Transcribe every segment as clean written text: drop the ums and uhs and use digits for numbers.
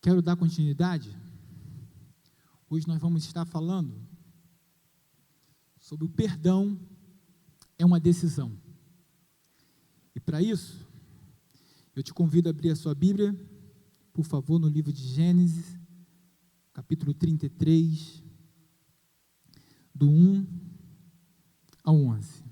Quero dar continuidade. Hoje nós vamos estar falando sobre o perdão é uma decisão. E para isso, eu te convido a abrir a sua Bíblia, por favor, no livro de Gênesis, capítulo 33, do 1 ao 11.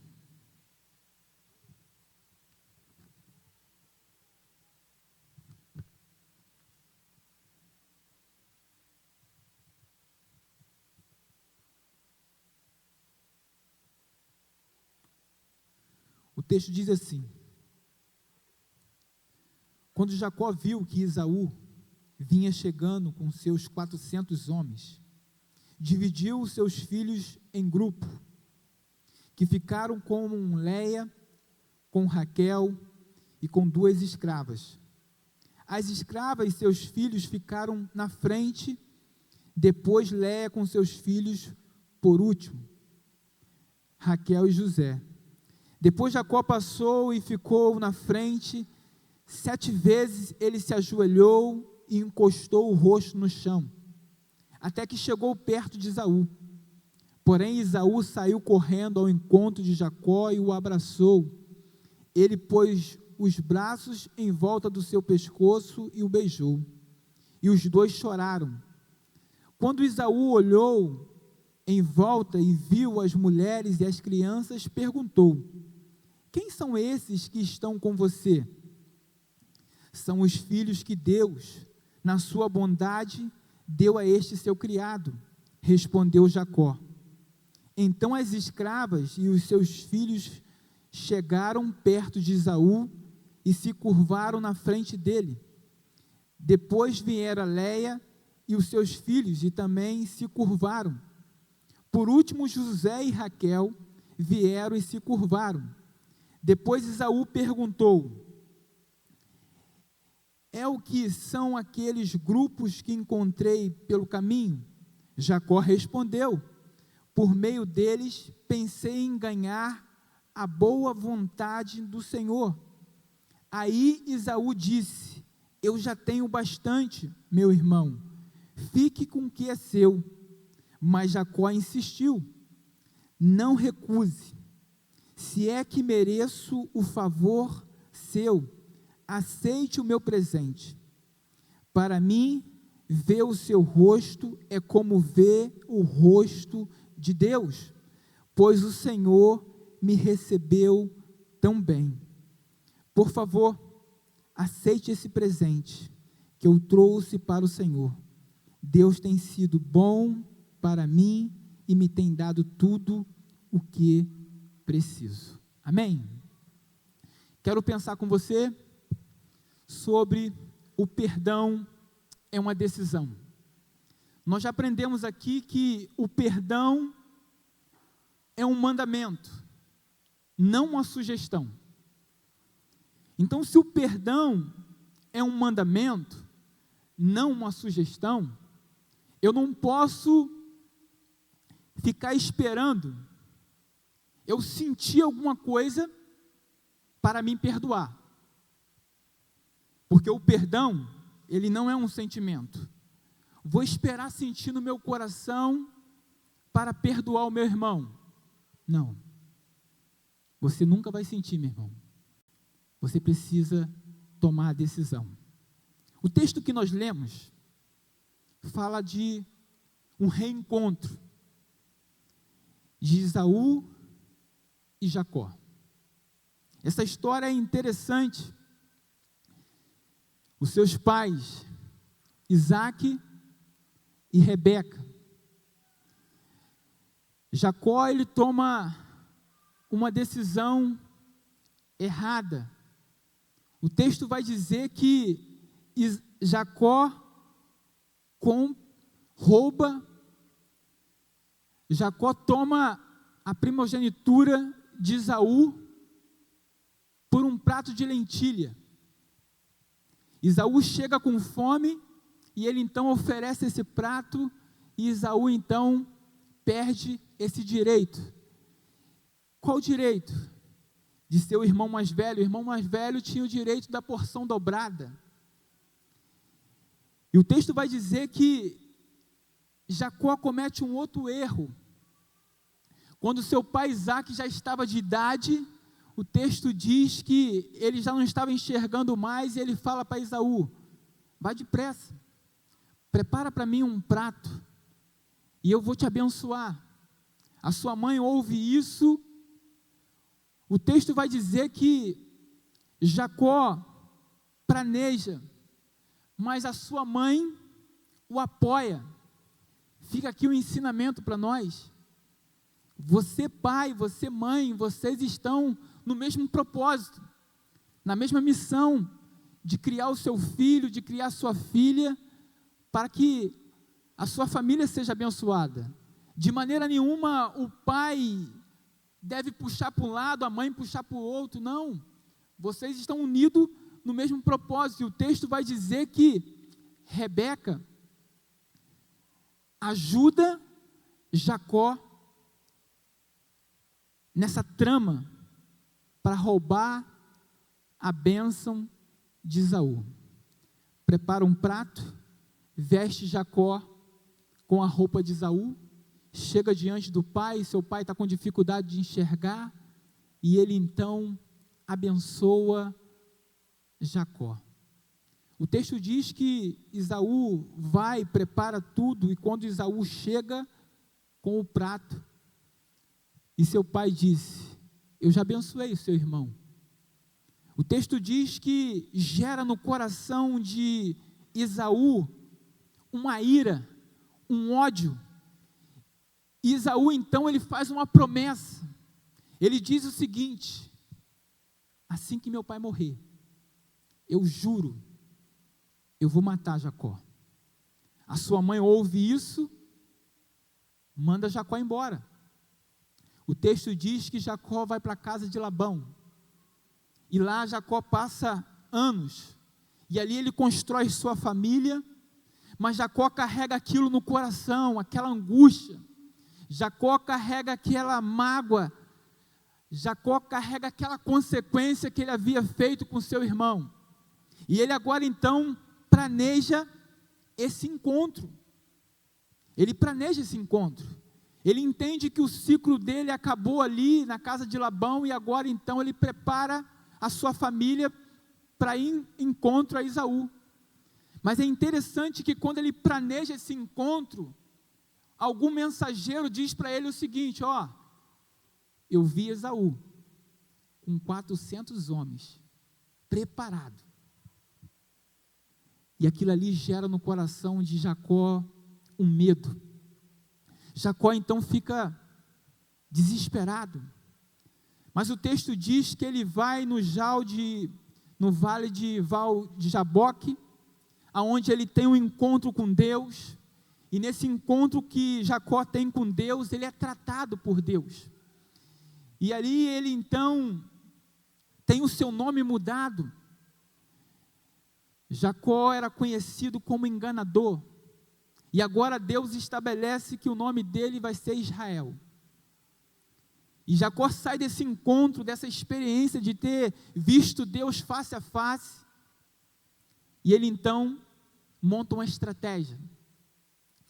O texto diz assim: quando Jacó viu que Esaú vinha chegando com seus 400 homens, dividiu os seus filhos em grupo, que ficaram com Léia, com Raquel e com 2 escravas. As escravas e seus filhos ficaram na frente, depois Léia com seus filhos por último, Raquel e José. Depois Jacó passou e ficou na frente. 7 vezes ele se ajoelhou e encostou o rosto no chão, até que chegou perto de Esaú. Porém Esaú saiu correndo ao encontro de Jacó e o abraçou. Ele pôs os braços em volta do seu pescoço e o beijou. E os dois choraram. Quando Esaú olhou em volta e viu as mulheres e as crianças, perguntou: quem são esses que estão com você? São os filhos que Deus, na sua bondade, deu a este seu criado, respondeu Jacó. Então as escravas e os seus filhos chegaram perto de Esaú e se curvaram na frente dele. Depois vieram Léia e os seus filhos e também se curvaram. Por último José e Raquel vieram e se curvaram. Depois Esaú perguntou: é o que são aqueles grupos que encontrei pelo caminho? Jacó respondeu: por meio deles pensei em ganhar a boa vontade do Senhor. Aí Esaú disse: eu já tenho bastante, meu irmão, fique com o que é seu. Mas Jacó insistiu: não recuse. Se é que mereço o favor seu, aceite o meu presente. Para mim, ver o seu rosto é como ver o rosto de Deus, pois o Senhor me recebeu tão bem. Por favor, aceite esse presente que eu trouxe para o Senhor. Deus tem sido bom para mim e me tem dado tudo o que preciso. Amém? Quero pensar com você sobre o perdão é uma decisão. Nós já aprendemos aqui que o perdão é um mandamento, não uma sugestão. Então, se o perdão é um mandamento, não uma sugestão, eu não posso ficar esperando eu sentir alguma coisa para me perdoar. Porque o perdão, ele não é um sentimento. Vou esperar sentir no meu coração para perdoar o meu irmão. Não. Você nunca vai sentir, meu irmão. Você precisa tomar a decisão. O texto que nós lemos fala de um reencontro de Esaú e Jacó. Essa história é interessante. Os seus pais, Isaque e Rebeca. Jacó, ele toma uma decisão errada. O texto vai dizer que Jacó rouba, Jacó toma a primogenitura de Esaú por um prato de lentilha. Esaú chega com fome e ele então oferece esse prato e Esaú então perde esse direito. Qual direito? De ser o irmão mais velho. O irmão mais velho tinha o direito da porção dobrada. E o texto vai dizer que Jacó comete um outro erro. Quando seu pai Isaque já estava de idade, o texto diz que ele já não estava enxergando mais, e ele fala para Esaú: vai depressa, prepara para mim um prato, e eu vou te abençoar. A sua mãe ouve isso. O texto vai dizer que Jacó planeja, mas a sua mãe o apoia. Fica aqui um ensinamento para nós. Você pai, você mãe, vocês estão no mesmo propósito, na mesma missão de criar o seu filho, de criar a sua filha, para que a sua família seja abençoada. De maneira nenhuma o pai deve puxar para um lado, a mãe puxar para o outro, não. Vocês estão unidos no mesmo propósito. E o texto vai dizer que Rebeca ajuda Jacó nessa trama para roubar a bênção de Esaú. Prepara um prato, veste Jacó com a roupa de Esaú, chega diante do pai, seu pai está com dificuldade de enxergar, e ele então abençoa Jacó. O texto diz que Esaú vai, prepara tudo, e quando Esaú chega com o prato, e seu pai disse: eu já abençoei o seu irmão. O texto diz que gera no coração de Esaú uma ira, um ódio. E Esaú então ele faz uma promessa. Ele diz o seguinte: assim que meu pai morrer, eu juro, eu vou matar Jacó. A sua mãe ouve isso, manda Jacó embora. O texto diz que Jacó vai para a casa de Labão, e lá Jacó passa anos, e ali ele constrói sua família, mas Jacó carrega aquilo no coração, aquela angústia, Jacó carrega aquela mágoa, Jacó carrega aquela consequência que ele havia feito com seu irmão, e ele agora então planeja esse encontro, ele entende que o ciclo dele acabou ali na casa de Labão, e agora então ele prepara a sua família para ir em encontro a Esaú. Mas é interessante que quando ele planeja esse encontro, algum mensageiro diz para ele o seguinte: ó, eu vi Esaú com 400 homens, preparado. E aquilo ali gera no coração de Jacó um medo. Jacó então fica desesperado, mas o texto diz que ele vai no vale de Jaboque, aonde ele tem um encontro com Deus, e nesse encontro que Jacó tem com Deus, ele é tratado por Deus, e ali ele então tem o seu nome mudado. Jacó era conhecido como enganador, e agora Deus estabelece que o nome dele vai ser Israel. E Jacó sai desse encontro, dessa experiência de ter visto Deus face a face, e ele então monta uma estratégia.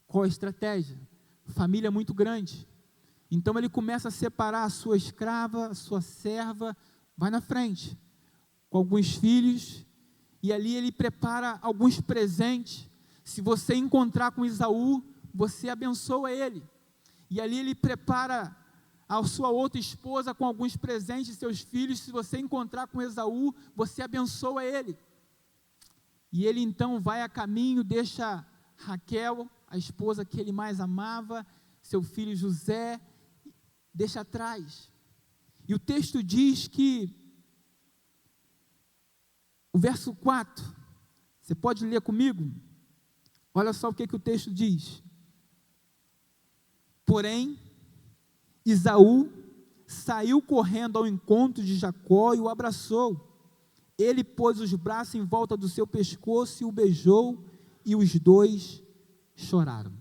Qual a estratégia? Família muito grande. Então ele começa a separar a sua escrava, a sua serva, vai na frente, com alguns filhos, e ali ele prepara alguns presentes. Se você encontrar com Esaú, você abençoa ele. E ali ele prepara a sua outra esposa com alguns presentes de seus filhos. Se você encontrar com Esaú, você abençoa ele. E ele então vai a caminho, deixa Raquel, a esposa que ele mais amava, seu filho José, deixa atrás. E o texto diz que, o verso 4, você pode ler comigo? Olha só o que o texto diz. Porém, Esaú saiu correndo ao encontro de Jacó e o abraçou. Ele pôs os braços em volta do seu pescoço e o beijou, e os dois choraram.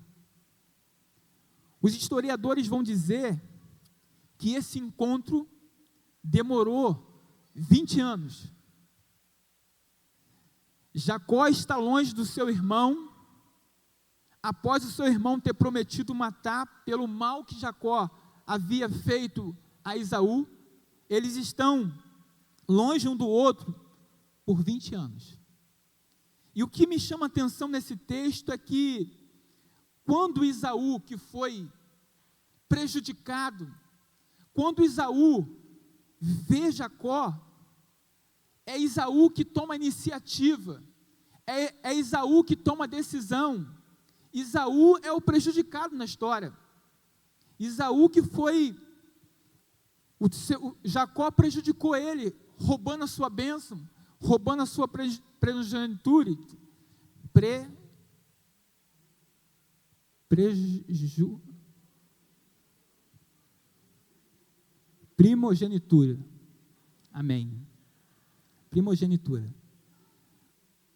Os historiadores vão dizer que esse encontro demorou 20 anos. Jacó está longe do seu irmão, após o seu irmão ter prometido matar pelo mal que Jacó havia feito a Esaú, eles estão longe um do outro por 20 anos. E o que me chama a atenção nesse texto é que, quando Esaú, que foi prejudicado, quando Esaú vê Jacó, é Esaú que toma a iniciativa, é Esaú que toma a decisão. Esaú é o prejudicado na história. Esaú que foi, Jacó prejudicou ele, roubando a sua bênção, roubando a sua primogenitura, primogenitura, amém, primogenitura.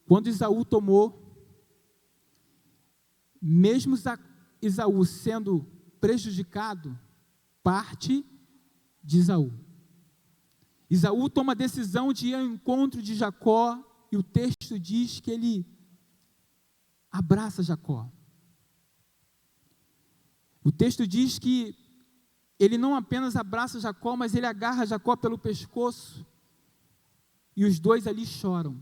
Quando Esaú tomou, mesmo Esaú sendo prejudicado, parte de Esaú. Esaú toma a decisão de ir ao encontro de Jacó, e o texto diz que ele abraça Jacó. O texto diz que ele não apenas abraça Jacó, mas ele agarra Jacó pelo pescoço, e os dois ali choram.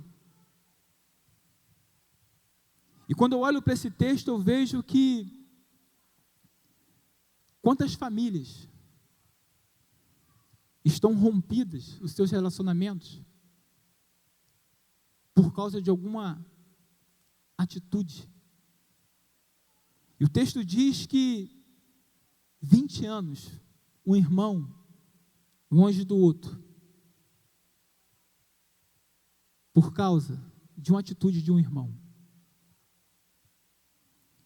E quando eu olho para esse texto, eu vejo que quantas famílias estão rompidas, os seus relacionamentos, por causa de alguma atitude. E o texto diz que 20 anos, um irmão longe do outro, por causa de uma atitude de um irmão.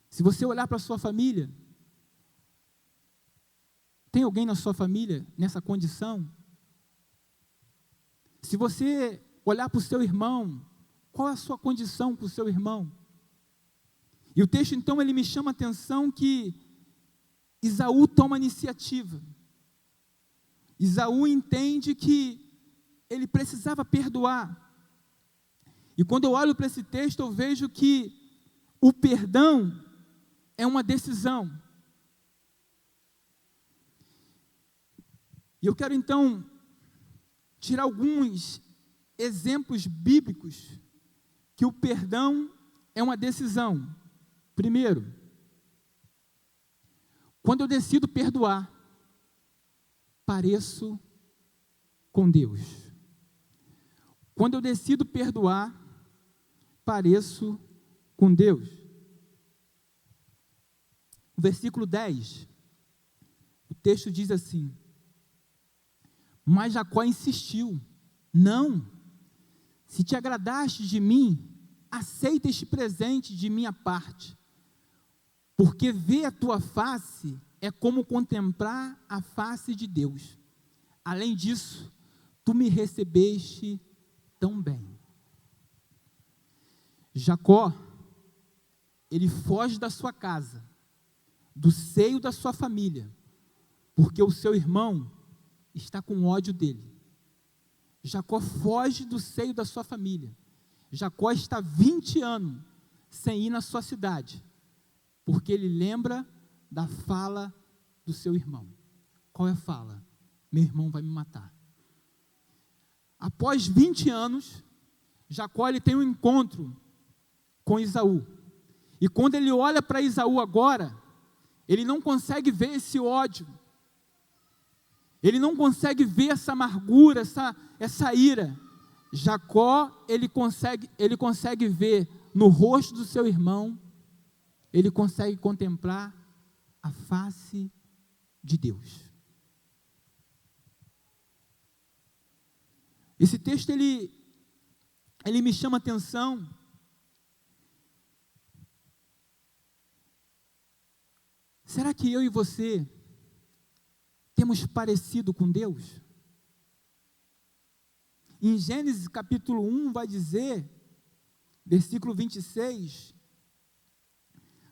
Se você olhar para a sua família, tem alguém na sua família nessa condição? Se você olhar para o seu irmão, qual é a sua condição com o seu irmão? E o texto então ele me chama a atenção que Esaú toma a iniciativa. Esaú entende que ele precisava perdoar. E quando eu olho para esse texto, eu vejo que o perdão é uma decisão. E eu quero então tirar alguns exemplos bíblicos que o perdão é uma decisão. Primeiro, quando eu decido perdoar, pareço com Deus. Quando eu decido perdoar, pareço com Deus. O versículo 10, o texto diz assim: mas Jacó insistiu, não, se te agradaste de mim, aceita este presente de minha parte, porque ver a tua face é como contemplar a face de Deus. Além disso, tu me recebeste tão bem. Jacó, ele foge da sua casa, do seio da sua família, porque o seu irmão está com ódio dele. Jacó foge do seio da sua família. Jacó está 20 anos sem ir na sua cidade, porque ele lembra da fala do seu irmão. Qual é a fala? Meu irmão vai me matar. Após 20 anos, Jacó ele tem um encontro com Esaú. E quando ele olha para Esaú agora, ele não consegue ver esse ódio. Ele não consegue ver essa amargura, essa ira. Jacó, ele consegue ver no rosto do seu irmão, ele consegue contemplar a face de Deus. Esse texto, ele me chama a atenção. Será que eu e você temos parecido com Deus? Em Gênesis capítulo 1 vai dizer, versículo 26,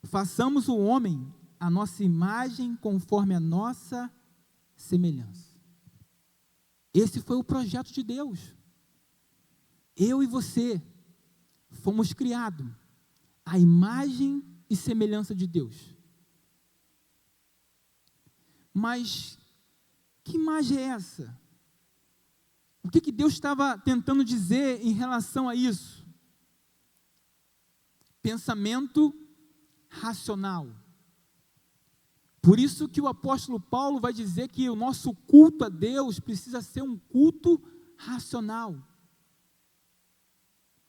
façamos o homem a nossa imagem conforme a nossa semelhança. Esse foi o projeto de Deus. Eu e você fomos criados à imagem e semelhança de Deus. Mas que imagem é essa? O que Deus estava tentando dizer em relação a isso? Pensamento racional. Por isso que o apóstolo Paulo vai dizer que o nosso culto a Deus precisa ser um culto racional.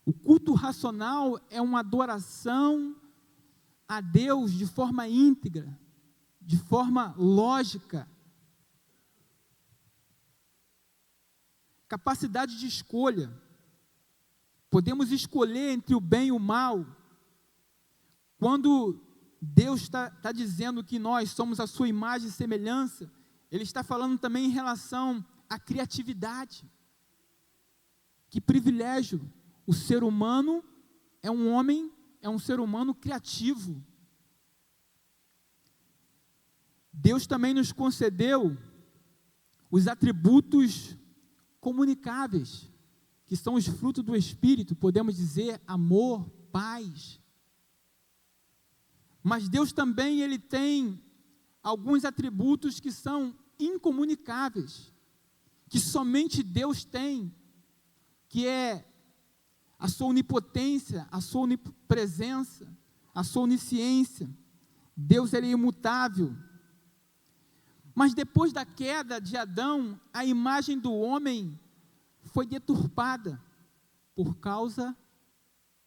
O culto racional é uma adoração a Deus de forma íntegra, de forma lógica. Capacidade de escolha. Podemos escolher entre o bem e o mal. Quando Deus está dizendo que nós somos a sua imagem e semelhança, Ele está falando também em relação à criatividade. Que privilégio! O ser humano é um ser humano criativo. Deus também nos concedeu os atributos comunicáveis, que são os frutos do Espírito, podemos dizer amor, paz. Mas Deus também, Ele tem alguns atributos que são incomunicáveis, que somente Deus tem, que é a sua onipotência, a sua onipresença, a sua onisciência. Deus, Ele é imutável. Mas depois da queda de Adão, a imagem do homem foi deturpada por causa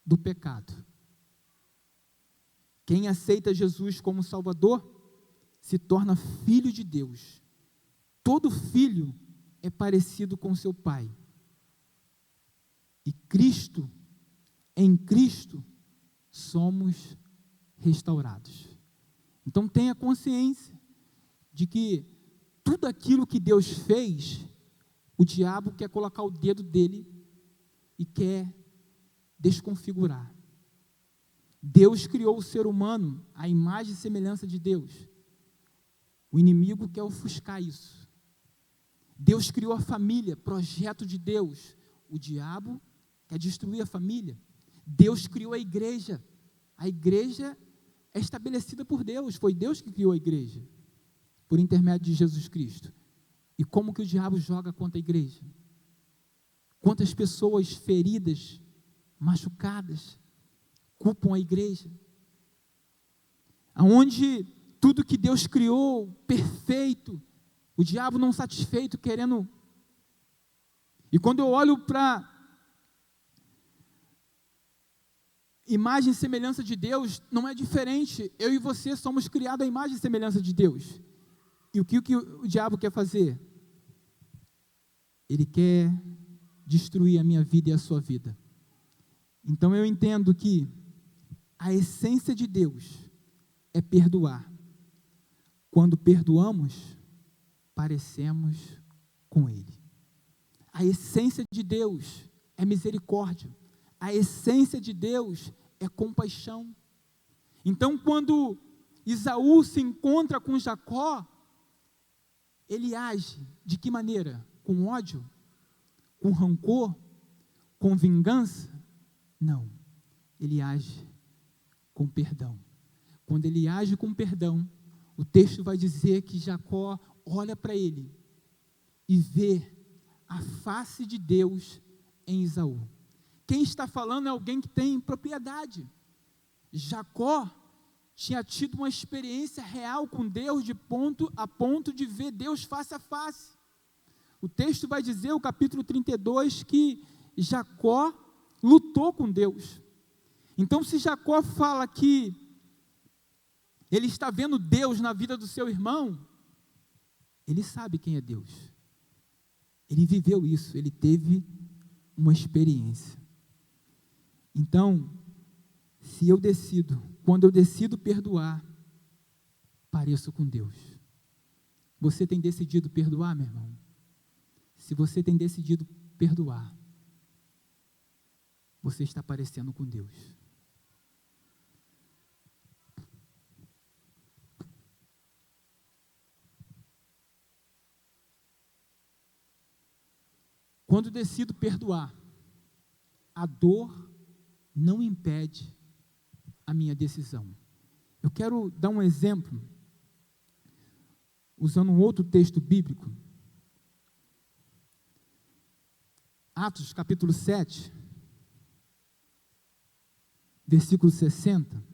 do pecado. Quem aceita Jesus como Salvador se torna filho de Deus. Todo filho é parecido com seu pai. E em Cristo, somos restaurados. Então tenha consciência de que tudo aquilo que Deus fez, o diabo quer colocar o dedo dele e quer desconfigurar. Deus criou o ser humano, à imagem e semelhança de Deus. O inimigo quer ofuscar isso. Deus criou a família, projeto de Deus. O diabo quer destruir a família. Deus criou a igreja. A igreja é estabelecida por Deus. Foi Deus que criou a igreja, por intermédio de Jesus Cristo. E como que o diabo joga contra a igreja? Quantas pessoas feridas, machucadas, culpam a igreja? Aonde tudo que Deus criou, perfeito, o diabo não satisfeito, querendo. E quando eu olho para imagem e semelhança de Deus, não é diferente. Eu e você somos criados à imagem e semelhança de Deus. E o que o diabo quer fazer? Ele quer destruir a minha vida e a sua vida. Então eu entendo que a essência de Deus é perdoar. Quando perdoamos, parecemos com Ele. A essência de Deus é misericórdia. A essência de Deus é compaixão. Então, quando Esaú se encontra com Jacó, ele age de que maneira? Com ódio? Com rancor? Com vingança? Não. Ele age com perdão. Quando ele age com perdão, o texto vai dizer que Jacó olha para ele e vê a face de Deus em Esaú. Quem está falando é alguém que tem propriedade. Jacó tinha tido uma experiência real com Deus a ponto de ver Deus face a face. O texto vai dizer, o capítulo 32, que Jacó lutou com Deus. Então, se Jacó fala que ele está vendo Deus na vida do seu irmão, ele sabe quem é Deus. Ele viveu isso, ele teve uma experiência. Então, quando eu decido perdoar, pareço com Deus. Você tem decidido perdoar, meu irmão? Se você tem decidido perdoar, você está parecendo com Deus. Quando decido perdoar, a dor não impede a minha decisão. Eu quero dar um exemplo, usando um outro texto bíblico. Atos, capítulo 7, versículo 60.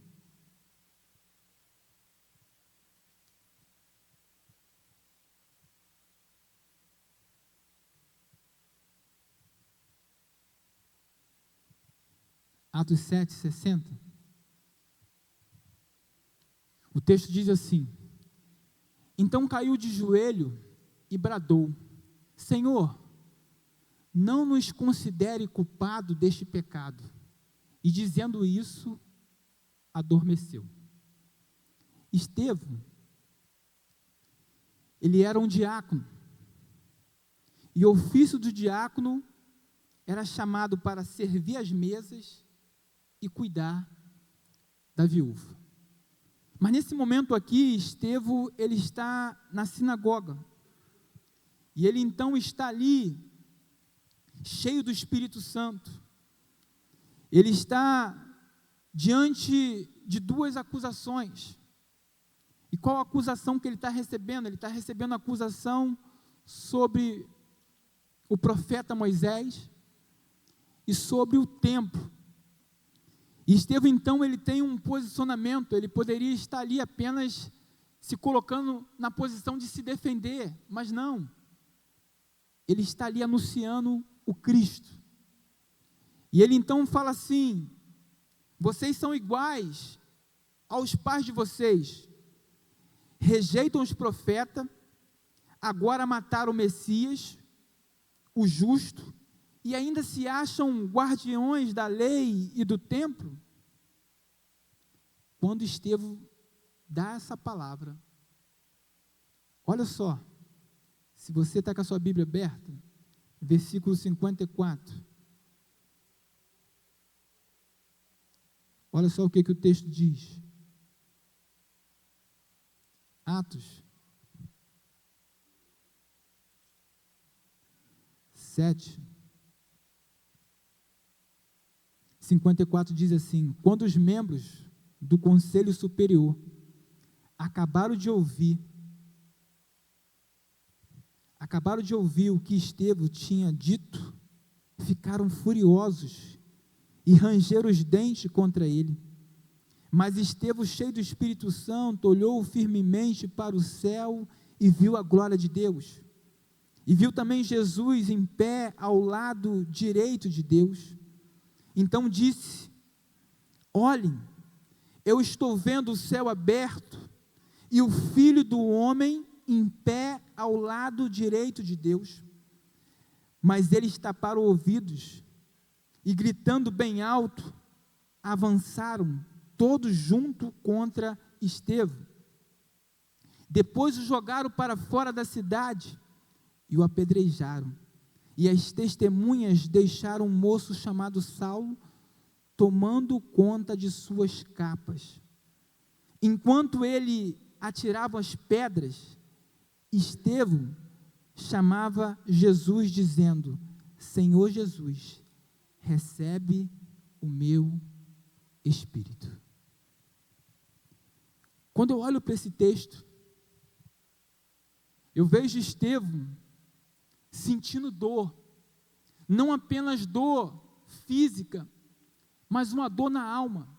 Atos 7, 60. O texto diz assim: então caiu de joelho e bradou: Senhor, não nos considere culpado deste pecado. E dizendo isso, adormeceu. Estevão, ele era um diácono, e o ofício do diácono era chamado para servir as mesas e cuidar da viúva. Mas nesse momento aqui, Estevão, ele está na sinagoga, e ele então está ali, cheio do Espírito Santo. Ele está diante de duas acusações. E qual a acusação que ele está recebendo? Ele está recebendo a acusação sobre o profeta Moisés e sobre o templo. E Estevão, então, ele tem um posicionamento, ele poderia estar ali apenas se colocando na posição de se defender, mas não. Ele está ali anunciando o Cristo. E ele então fala assim: vocês são iguais aos pais de vocês, rejeitam os profetas, agora mataram o Messias, o justo, e ainda se acham guardiões da lei e do templo. Quando Estevão dá essa palavra, olha só, se você está com a sua Bíblia aberta, versículo 54, olha só o que o texto diz. Atos 7, 54 diz assim: quando os membros do Conselho Superior acabaram de ouvir o que Estevão tinha dito, ficaram furiosos e rangeram os dentes contra ele. Mas Estevão, cheio do Espírito Santo, olhou firmemente para o céu e viu a glória de Deus. E viu também Jesus em pé ao lado direito de Deus. Então disse: olhem, eu estou vendo o céu aberto e o Filho do Homem em pé ao lado direito de Deus. Mas eles taparam ouvidos e, gritando bem alto, avançaram todos junto contra Estevão. Depois o jogaram para fora da cidade e o apedrejaram. E as testemunhas deixaram um moço chamado Saulo, tomando conta de suas capas. Enquanto ele atirava as pedras, Estevão chamava Jesus, dizendo: Senhor Jesus, recebe o meu espírito. Quando eu olho para esse texto, eu vejo Estevão sentindo dor, não apenas dor física, mas uma dor na alma.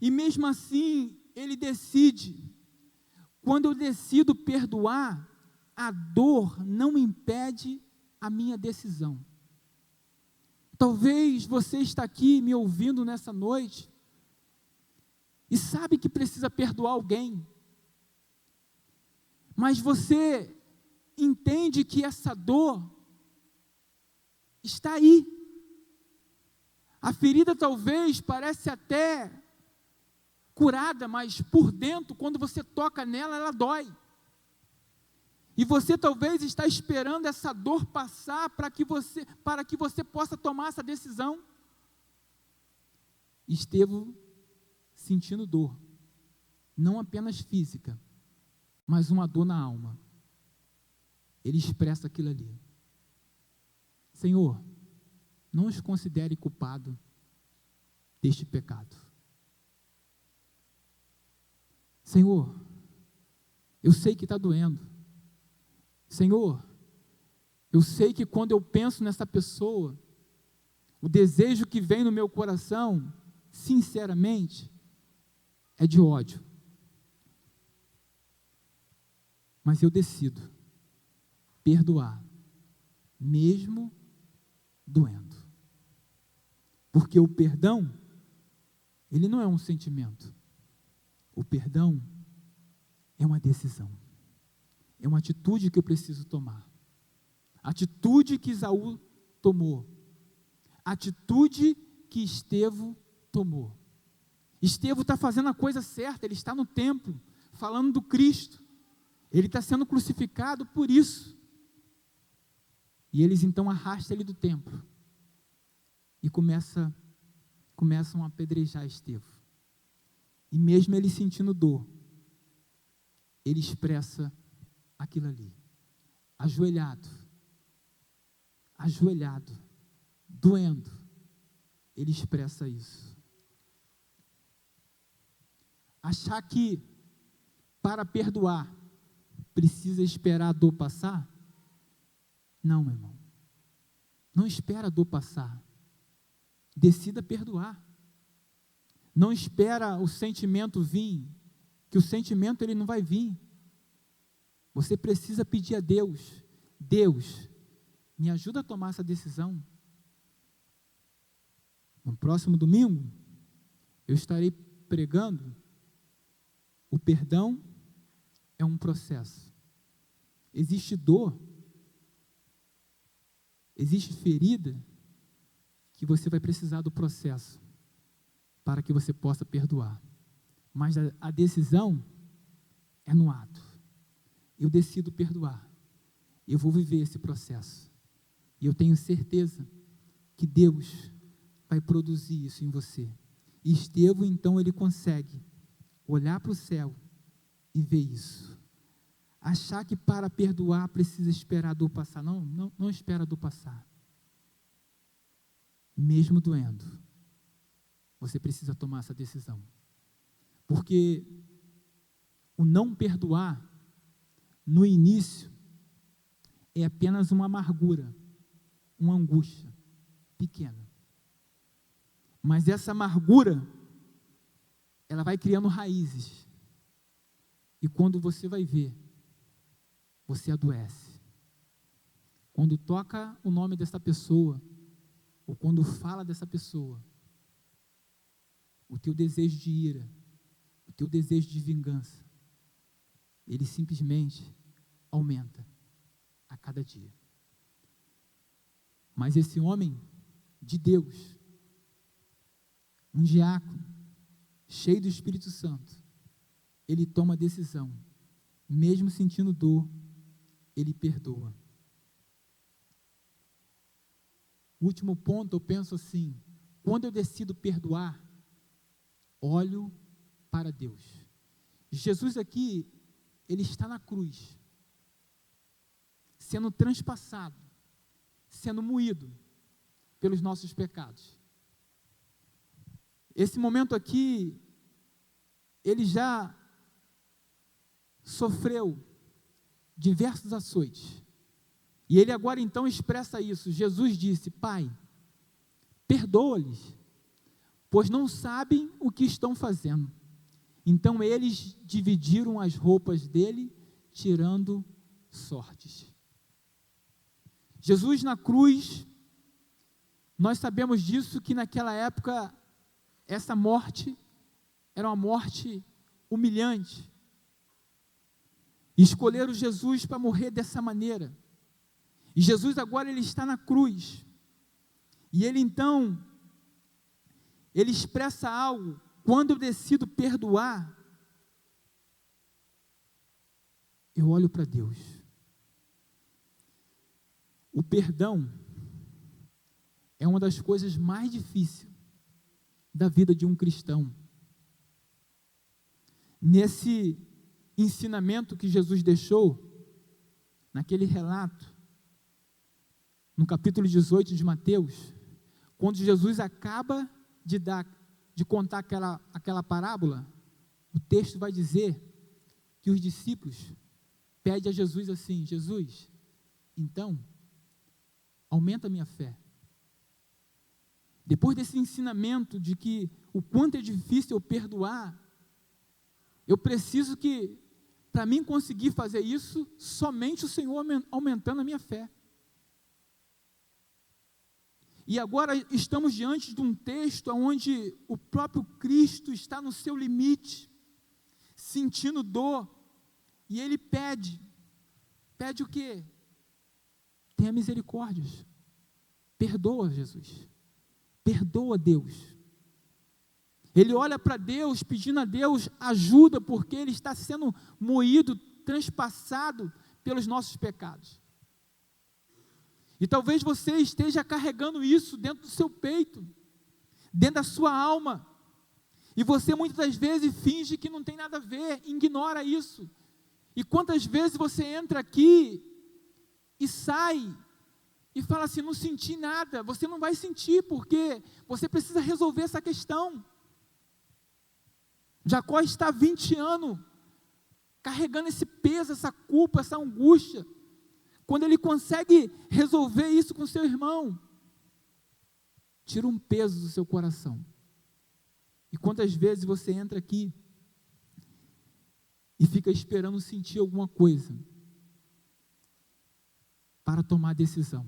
E mesmo assim, ele decide: quando eu decido perdoar, a dor não impede a minha decisão. Talvez você está aqui me ouvindo nessa noite e sabe que precisa perdoar alguém, mas você entende que essa dor está aí. A ferida talvez parece até curada, mas por dentro, quando você toca nela, ela dói. E você talvez está esperando essa dor passar para que você possa tomar essa decisão. Estevão sentindo dor, não apenas física, mas uma dor na alma. Ele expressa aquilo ali: Senhor, não os considere culpado deste pecado. Senhor, eu sei que está doendo. Senhor, eu sei que quando eu penso nessa pessoa, o desejo que vem no meu coração, sinceramente, é de ódio. Mas eu decido perdoar, mesmo doendo. Porque o perdão, ele não é um sentimento. O perdão é uma decisão. É uma atitude que eu preciso tomar. A atitude que Esaú tomou. A atitude que Estevão tomou. Estevão está fazendo a coisa certa, ele está no templo, falando do Cristo. Ele está sendo crucificado por isso. E eles então arrastam ele do templo. E começam a apedrejar Estevão. E mesmo ele sentindo dor, ele expressa aquilo ali. Ajoelhado, doendo, ele expressa isso. Achar que para perdoar precisa esperar a dor passar? Não, meu irmão. Não espera a dor passar. Decida perdoar. Não espera o sentimento vir, que o sentimento ele não vai vir. Você precisa pedir a Deus, Deus, me ajuda a tomar essa decisão. No próximo domingo, eu estarei pregando, o perdão é um processo. Existe dor, existe ferida, que você vai precisar do processo, para que você possa perdoar. Mas a decisão é no ato. Eu decido perdoar. Eu vou viver esse processo. E eu tenho certeza que Deus vai produzir isso em você. E Estevão, então, ele consegue olhar para o céu e ver isso. Achar que para perdoar precisa esperar a dor passar. Não espera a dor passar. Mesmo doendo, você precisa tomar essa decisão. Porque o não perdoar, no início, é apenas uma amargura, uma angústia pequena. Mas essa amargura, ela vai criando raízes. E quando você vai ver, você adoece. Quando toca o nome dessa pessoa, ou quando fala dessa pessoa, o teu desejo de ira, o teu desejo de vingança, ele simplesmente aumenta a cada dia. Mas esse homem de Deus, um diácono, cheio do Espírito Santo, ele toma a decisão, mesmo sentindo dor, ele perdoa. O último ponto, eu penso assim, quando eu decido perdoar, olho para Deus. Jesus aqui, ele está na cruz, sendo transpassado, sendo moído pelos nossos pecados. Esse momento aqui, ele já sofreu diversos açoites. E ele agora então expressa isso. Jesus disse: Pai, perdoa-lhes, pois não sabem o que estão fazendo. Então eles dividiram as roupas dele, tirando sortes. Jesus na cruz, nós sabemos disso, que naquela época, essa morte era uma morte humilhante. E escolheram Jesus para morrer dessa maneira. E Jesus agora ele está na cruz. E ele então, ele expressa algo. Quando eu decido perdoar, eu olho para Deus. O perdão é uma das coisas mais difíceis da vida de um cristão. Nesse ensinamento que Jesus deixou, naquele relato, no capítulo 18 de Mateus, quando Jesus acaba de contar aquela parábola, texto vai dizer que os discípulos pedem a Jesus assim: Jesus, então, aumenta a minha fé. Depois desse ensinamento de que o quanto é difícil eu perdoar, eu preciso que, para mim conseguir fazer isso, somente o Senhor aumentando a minha fé. E agora estamos diante de um texto onde o próprio Cristo está no seu limite, sentindo dor, e Ele pede o quê? Tenha misericórdia, perdoa, Jesus, perdoa, Deus. Ele olha para Deus, pedindo a Deus ajuda, porque ele está sendo moído, transpassado pelos nossos pecados. E talvez você esteja carregando isso dentro do seu peito, dentro da sua alma, e você muitas das vezes finge que não tem nada a ver, ignora isso. E quantas vezes você entra aqui e sai e fala assim: não senti nada. Você não vai sentir, porque você precisa resolver essa questão. Jacó está há 20 anos carregando esse peso, essa culpa, essa angústia. Quando ele consegue resolver isso com seu irmão, tira um peso do seu coração. E quantas vezes você entra aqui e fica esperando sentir alguma coisa para tomar decisão?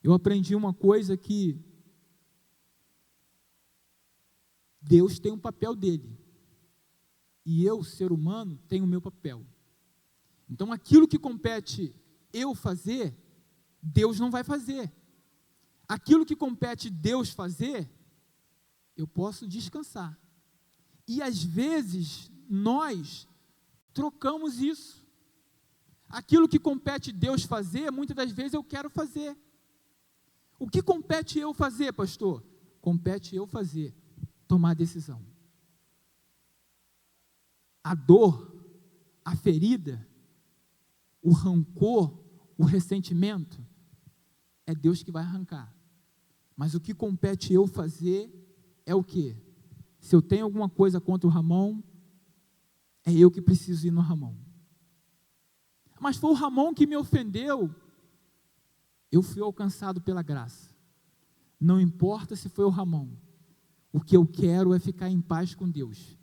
Eu aprendi uma coisa, que Deus tem um papel dele, e eu, ser humano, tenho o meu papel. Então aquilo que compete eu fazer, Deus não vai fazer. Aquilo que compete Deus fazer, eu posso descansar. E às vezes nós trocamos isso. Aquilo que compete Deus fazer, muitas das vezes eu quero fazer. O que compete eu fazer, pastor? Compete eu fazer, tomar a decisão. A dor, a ferida, o rancor, o ressentimento, é Deus que vai arrancar. Mas o que compete eu fazer é o quê? Se eu tenho alguma coisa contra o Ramon, é eu que preciso ir no Ramon. Mas foi o Ramon que me ofendeu, eu fui alcançado pela graça. Não importa se foi o Ramon, o que eu quero é ficar em paz com Deus.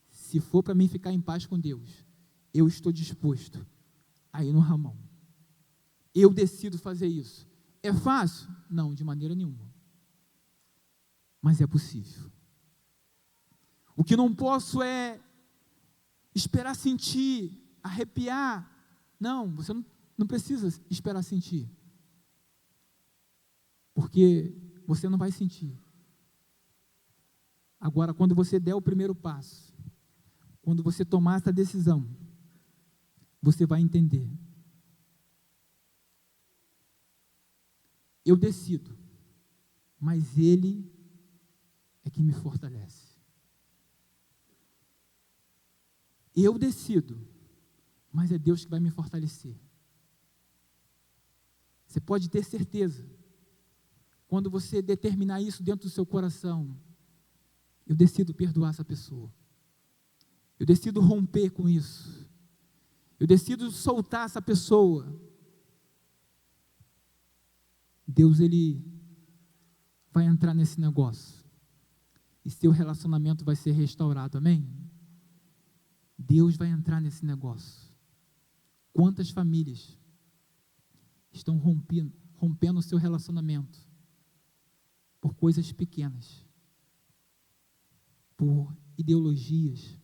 Se for para mim ficar em paz com Deus, eu estou disposto a ir no Ramon. Eu decido fazer isso. É fácil? Não, de maneira nenhuma. Mas é possível. O que não posso é esperar sentir, arrepiar. Não, você não precisa esperar sentir. Porque você não vai sentir. Agora, quando você der o primeiro passo, quando você tomar essa decisão, você vai entender. Eu decido, mas Ele é que me fortalece. Eu decido, mas é Deus que vai me fortalecer. Você pode ter certeza, quando você determinar isso dentro do seu coração, eu decido perdoar essa pessoa. Eu decido romper com isso. Eu decido soltar essa pessoa. Deus, Ele vai entrar nesse negócio. E seu relacionamento vai ser restaurado, amém? Deus vai entrar nesse negócio. Quantas famílias estão rompendo o seu relacionamento por coisas pequenas, por ideologias,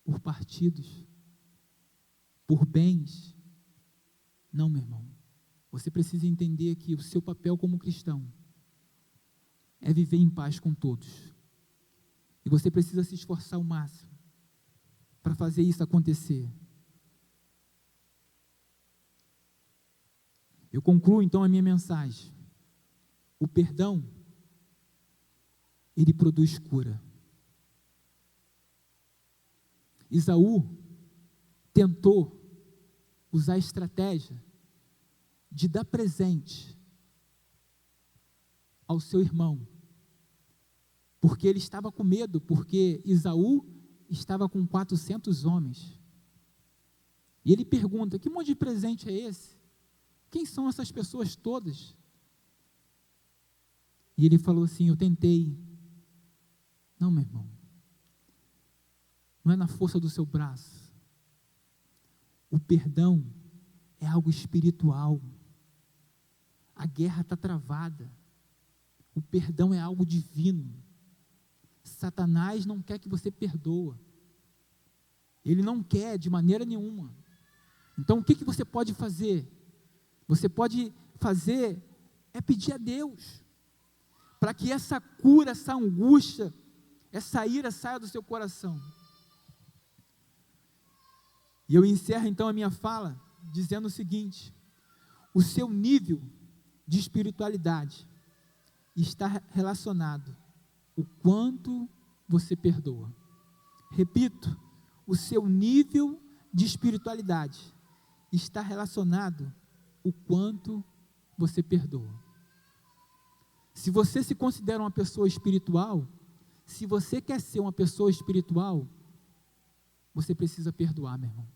por partidos, por bens? Não, meu irmão. Você precisa entender que o seu papel como cristão é viver em paz com todos. E você precisa se esforçar ao máximo para fazer isso acontecer. Eu concluo então a minha mensagem. O perdão, ele produz cura. Esaú tentou usar a estratégia de dar presente ao seu irmão, porque ele estava com medo, porque Esaú estava com 400 homens. E ele pergunta: que monte de presente é esse? Quem são essas pessoas todas? E ele falou assim: eu tentei. Não, meu irmão, não é na força do seu braço. O perdão é algo espiritual. A guerra está travada. O perdão é algo divino. Satanás não quer que você perdoa. Ele não quer de maneira nenhuma. Então o que você pode fazer? Você pode fazer é pedir a Deus, para que essa cura, essa angústia, essa ira saia do seu coração. E eu encerro então a minha fala dizendo o seguinte: o seu nível de espiritualidade está relacionado o quanto você perdoa. Repito, o seu nível de espiritualidade está relacionado o quanto você perdoa. Se você se considera uma pessoa espiritual, se você quer ser uma pessoa espiritual, você precisa perdoar, meu irmão.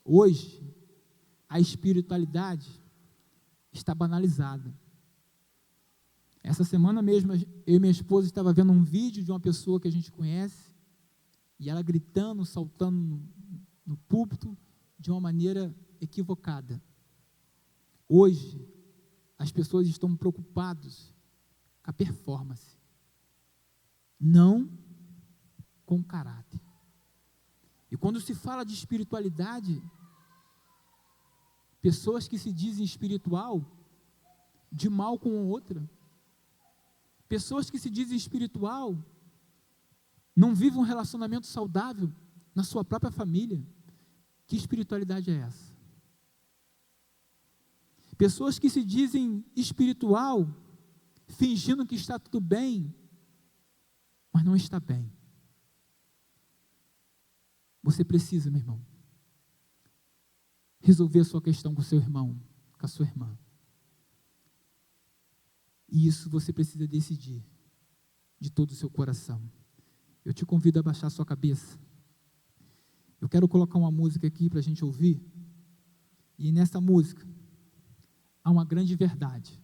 Hoje, a espiritualidade está banalizada. Essa semana mesmo, eu e minha esposa estava vendo um vídeo de uma pessoa que a gente conhece, e ela gritando, saltando no púlpito, de uma maneira equivocada. Hoje, as pessoas estão preocupadas com a performance, não com o caráter. E quando se fala de espiritualidade, pessoas que se dizem espiritual, de mal com a outra, pessoas que se dizem espiritual, não vivem um relacionamento saudável na sua própria família. Que espiritualidade é essa? Pessoas que se dizem espiritual, fingindo que está tudo bem, mas não está bem. Você precisa, meu irmão, resolver a sua questão com o seu irmão, com a sua irmã. E isso você precisa decidir de todo o seu coração. Eu te convido a baixar a sua cabeça. Eu quero colocar uma música aqui para a gente ouvir. E nessa música há uma grande verdade.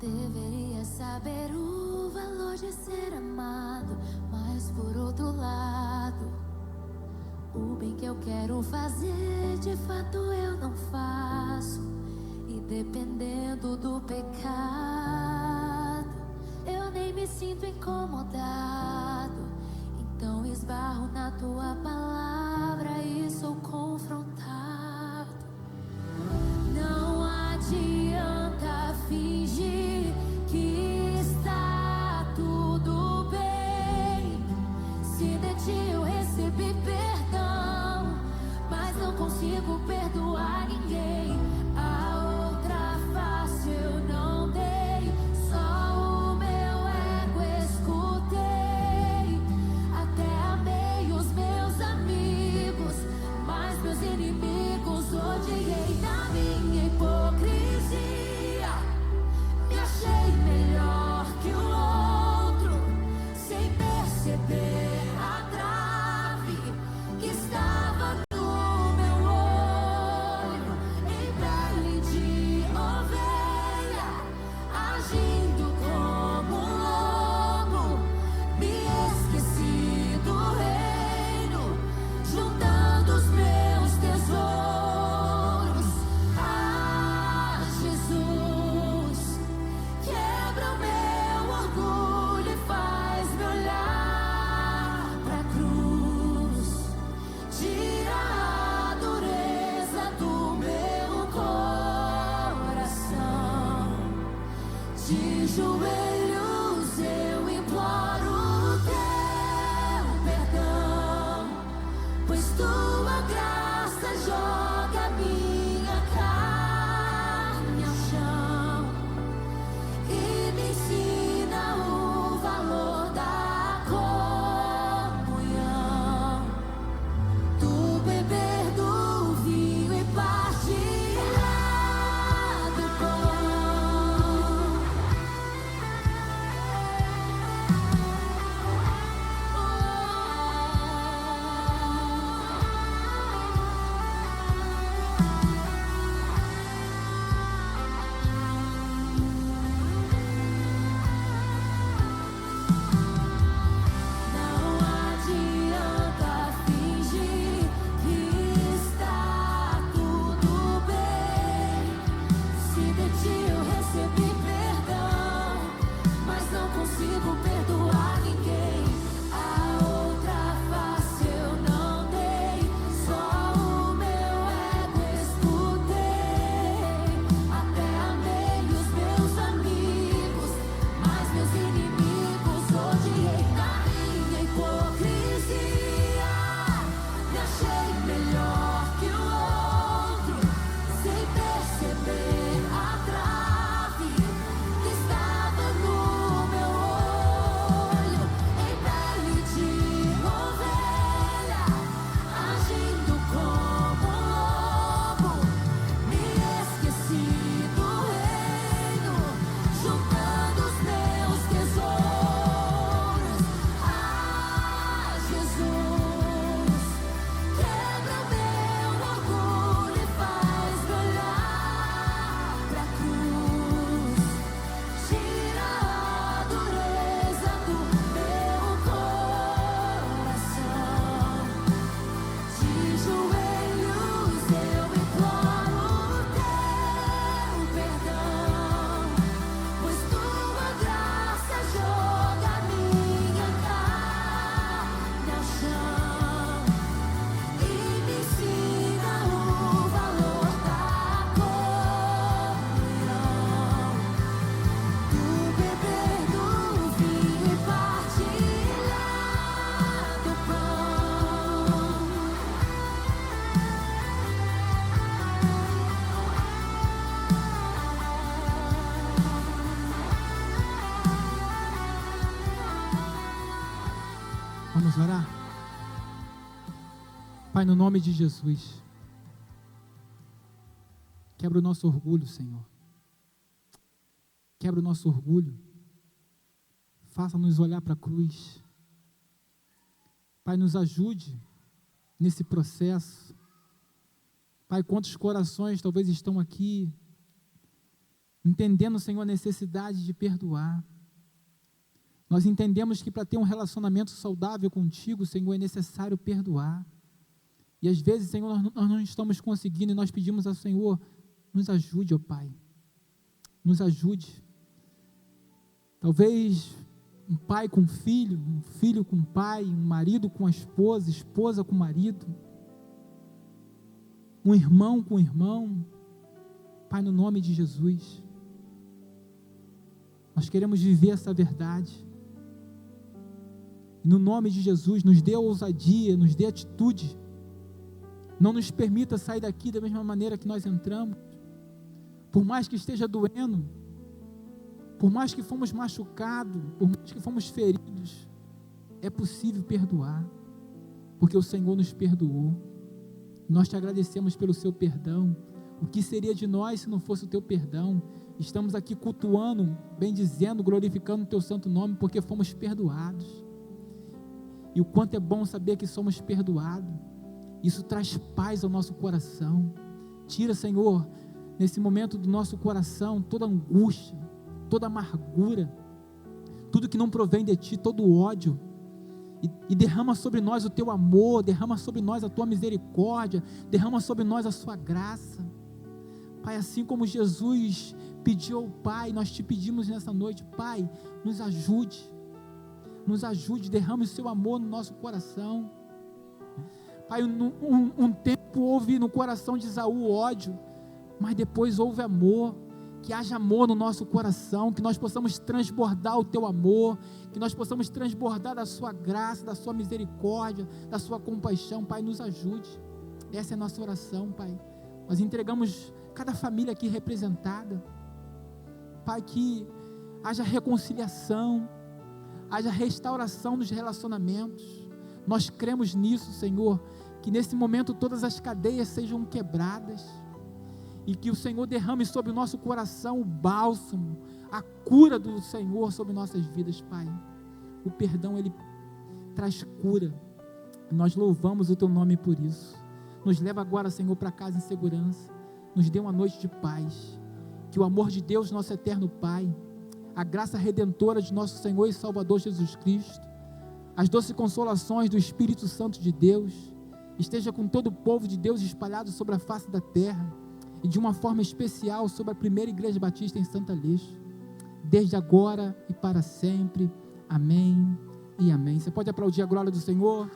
Deveria saber o valor de ser amado, mas por outro lado, o bem que eu quero fazer, de fato eu não faço. E dependendo do pecado, eu nem me sinto incomodado. Então esbarro na tua palavra e sou confrontado. Não adianta fingir que está tudo bem. Se de ti eu recebi perdão, mas não consigo perdoar ninguém. A outra face eu não dei, só o meu ego escutei. Até amei os meus amigos, mas meus inimigos odiei. Na minha hipocrisia, me achei melhor que o outro, sem perceber a trave que estava no meu olho. Em pele de ovelha, agindo como um lobo, me esqueci do reino, juntando os meus tesouros. Ah, Jesus, quebra o meu orgulho e faz-me olhar pra cruz. Tira a dureza do meu coração. De joelhos consigo perdoar ninguém. A outra face eu não dei, só o meu ego escutei. Até amei os meus amigos, mas meus inimigos odiei. Na minha hipocrisia, me achei melhor que o outro, sem perceber a trave que estava no meu olho. Em pele de ovelha, agindo como lobo, me esqueci do reino, juntando os meus tesouros. Ah, Jesus, quebra o meu orgulho e faz-me olhar pra cruz. Tira a dureza do meu coração. De joelhos eu imploro o teu perdão, pois tua graça joga minha carne ao chão e me ensina o valor da comunhão, do beber do vinho e partilhar do pão. Vamos orar? Pai, no nome de Jesus, quebra o nosso orgulho, Senhor. Quebra o nosso orgulho. Faça-nos olhar para a cruz. Pai, nos ajude nesse processo. Pai, quantos corações talvez estão aqui entendendo, Senhor, a necessidade de perdoar. Nós entendemos que para ter um relacionamento saudável contigo, Senhor, é necessário perdoar. E às vezes, Senhor, nós não estamos conseguindo e nós pedimos ao Senhor, nos ajude, ó Pai. Nos ajude. Talvez um pai com filho, um filho com pai, um marido com a esposa, esposa com o marido, um irmão com o irmão. Pai, no nome de Jesus, nós queremos viver essa verdade. E no nome de Jesus, nos dê ousadia, nos dê atitude. Não nos permita sair daqui da mesma maneira que nós entramos. Por mais que esteja doendo, por mais que fomos machucados, por mais que fomos feridos, é possível perdoar, porque o Senhor nos perdoou. Nós te agradecemos pelo seu perdão. O que seria de nós se não fosse o teu perdão? Estamos aqui cultuando, bendizendo, glorificando o teu santo nome, porque fomos perdoados. E o quanto é bom saber que somos perdoados. Isso traz paz ao nosso coração. Tira, Senhor, nesse momento do nosso coração, toda angústia, toda amargura, tudo que não provém de Ti, todo ódio, e derrama sobre nós o Teu amor, derrama sobre nós a Tua misericórdia, derrama sobre nós a Sua graça. Pai, assim como Jesus pediu ao Pai, nós Te pedimos nessa noite, Pai, nos ajude, derrame o Seu amor no nosso coração. Pai, um tempo houve no coração de Esaú ódio, mas depois houve amor. Que haja amor no nosso coração, que nós possamos transbordar o Teu amor, que nós possamos transbordar da Sua graça, da Sua misericórdia, da Sua compaixão. Pai, nos ajude. Essa é a nossa oração, Pai. Nós entregamos cada família aqui representada. Pai, que haja reconciliação, haja restauração dos relacionamentos. Nós cremos nisso, Senhor, que nesse momento todas as cadeias sejam quebradas, e que o Senhor derrame sobre o nosso coração o bálsamo, a cura do Senhor sobre nossas vidas, Pai. O perdão, Ele traz cura, e nós louvamos o Teu nome por isso. Nos leva agora, Senhor, para casa em segurança, nos dê uma noite de paz, que o amor de Deus, nosso eterno Pai, a graça redentora de nosso Senhor e Salvador Jesus Cristo, as doces consolações do Espírito Santo de Deus, esteja com todo o povo de Deus espalhado sobre a face da terra, e de uma forma especial sobre a primeira Igreja Batista em Santa Leixo. desde agora e para sempre. Amém e amém. Você pode aplaudir a glória do Senhor?